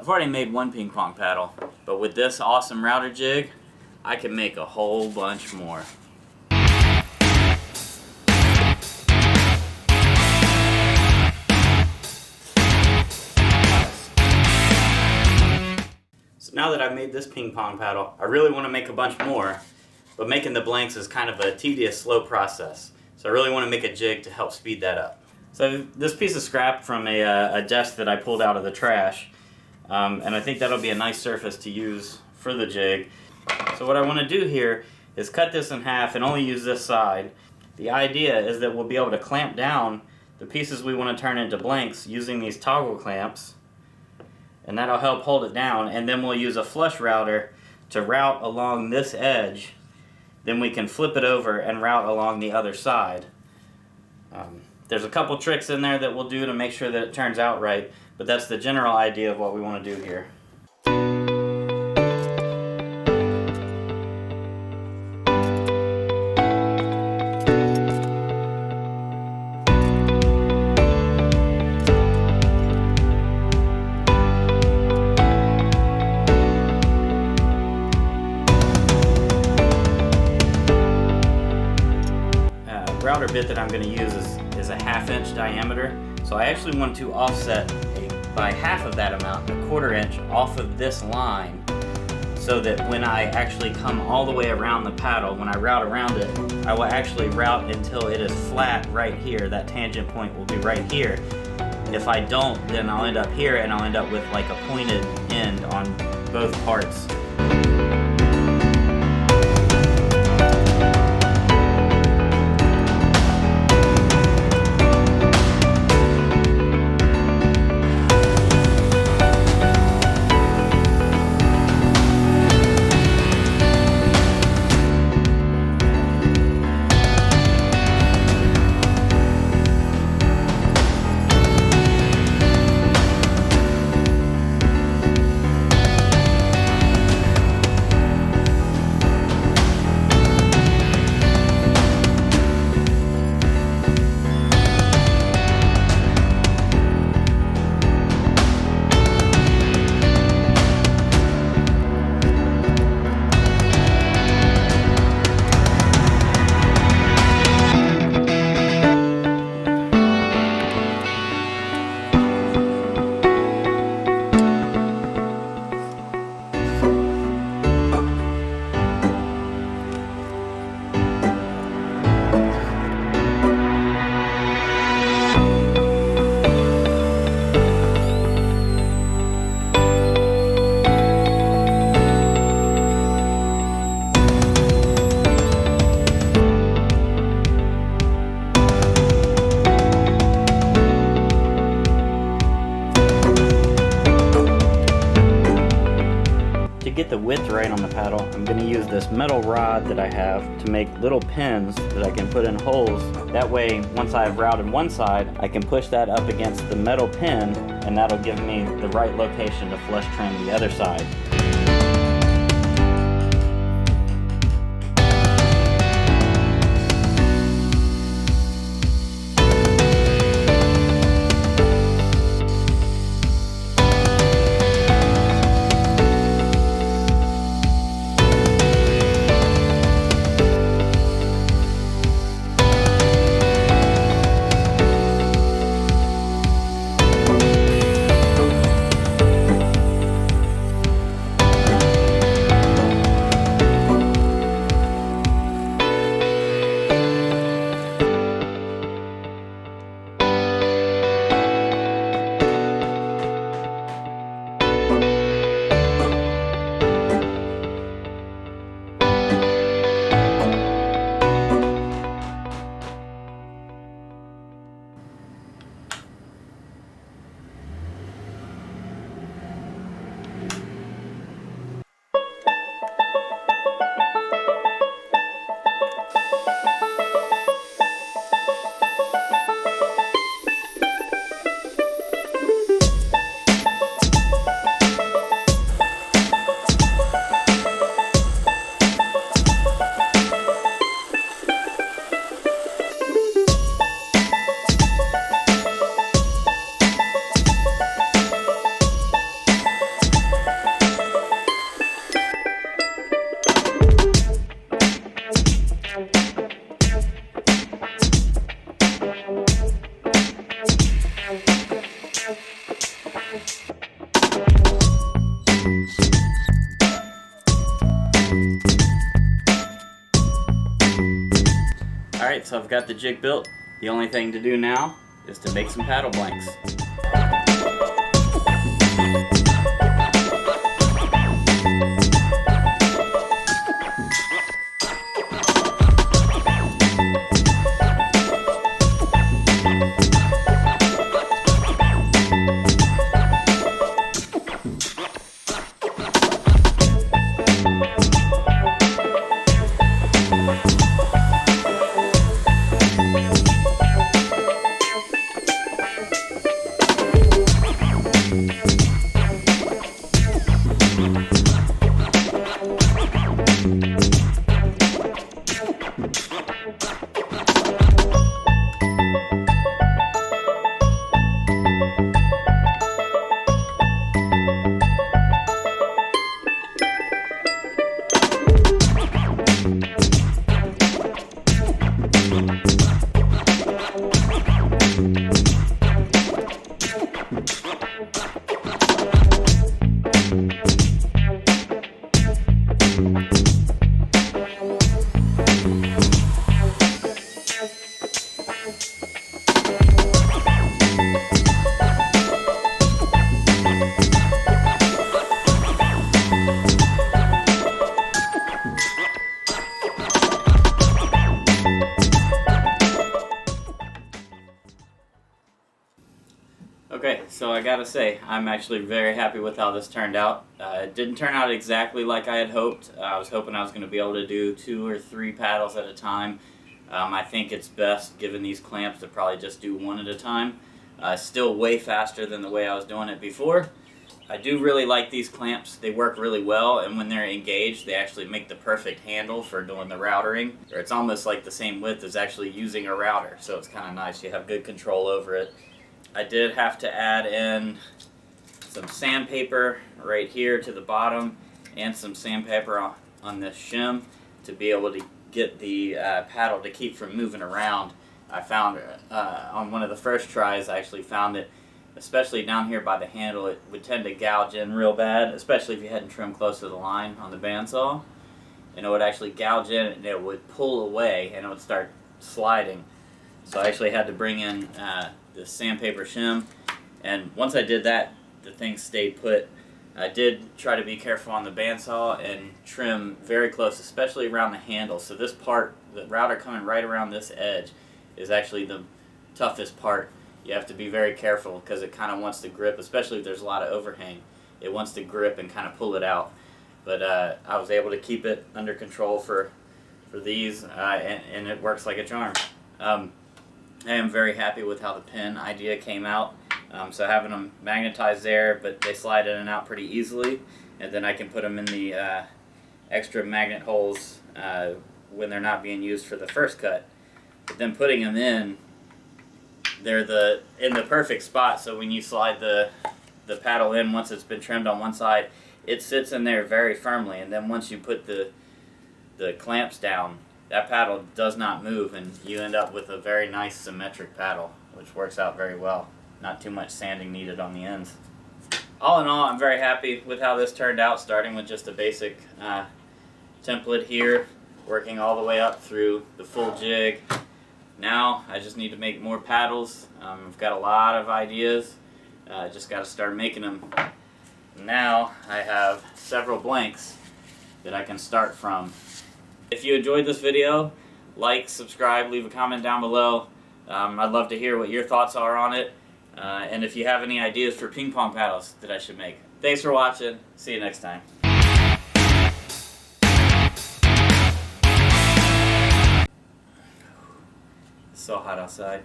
I've already made one ping pong paddle, but with this awesome router jig, I can make a whole bunch more. So now that I've made this ping pong paddle, I really want to make a bunch more, but making the blanks is kind of a tedious, slow process. So I really want to make a jig to help speed that up. So this piece of scrap from a desk that I pulled out of the trash, and I think that'll be a nice surface to use for the jig. So what I want to do here is cut this in half and only use this side. The idea is that we'll be able to clamp down the pieces we want to turn into blanks using these toggle clamps, and that'll help hold it down, and then we'll use a flush router to route along this edge. Then we can flip it over and route along the other side. There's a couple tricks in there that we'll do to make sure that it turns out right, but that's the general idea of what we want to do here. Router bit that I'm going to use is a 1/2 inch diameter, so I actually want to offset by half of that amount, a 1/4 inch off of this line, so that when I actually come all the way around the paddle, when I route around it, I will actually route until it is flat right here. That tangent point will be right here. If I don't, then I'll end up here and I'll end up with like a pointed end on both parts. To get the width right on the paddle, I'm going to use this metal rod that I have to make little pins that I can put in holes. That way, once I've routed one side, I can push that up against the metal pin, and that'll give me the right location to flush trim the other side. I've got the jig built, the only thing to do now is to make some paddle blanks. Okay, so I gotta say, I'm actually very happy with how this turned out. It didn't turn out exactly like I had hoped. I was hoping I was going to be able to do 2 or 3 paddles at a time. I think it's best, given these clamps, to probably just do 1 at a time. Still way faster than the way I was doing it before. I do really like these clamps. They work really well, and when they're engaged, they actually make the perfect handle for doing the routering. Or it's almost like the same width as actually using a router, so it's kind of nice. You have good control over it. I did have to add in some sandpaper right here to the bottom and some sandpaper on this shim to be able to get the paddle to keep from moving around. I found on one of the first tries, I actually found that, especially down here by the handle, it would tend to gouge in real bad, especially if you hadn't trimmed close to the line on the bandsaw. And it would actually gouge in and it would pull away and it would start sliding. So I actually had to bring in the sandpaper shim, and once I did that, the thing stayed put. I did try to be careful on the bandsaw and trim very close, especially around the handle. So this part, the router coming right around this edge, is actually the toughest part. You have to be very careful because it kind of wants to grip, especially if there's a lot of overhang. It wants to grip and kind of pull it out. But I was able to keep it under control for these, and it works like a charm. I am very happy with how the pin idea came out. So having them magnetized there, but they slide in and out pretty easily, and then I can put them in the extra magnet holes when they're not being used for the first cut. But then putting them in, they're in the perfect spot, so when you slide the paddle in, once it's been trimmed on one side, it sits in there very firmly, and then once you put the clamps down, that paddle does not move, and you end up with a very nice symmetric paddle, which works out very well. Not too much sanding needed on the ends. All in all, I'm very happy with how this turned out, starting with just a basic template here, working all the way up through the full jig. Now I just need to make more paddles. I've got a lot of ideas. Just got to start making them. Now I have several blanks that I can start from. If you enjoyed this video, like, subscribe, leave a comment down below. I'd love to hear what your thoughts are on it. And if you have any ideas for ping pong paddles that I should make. Thanks for watching. See you next time. It's so hot outside.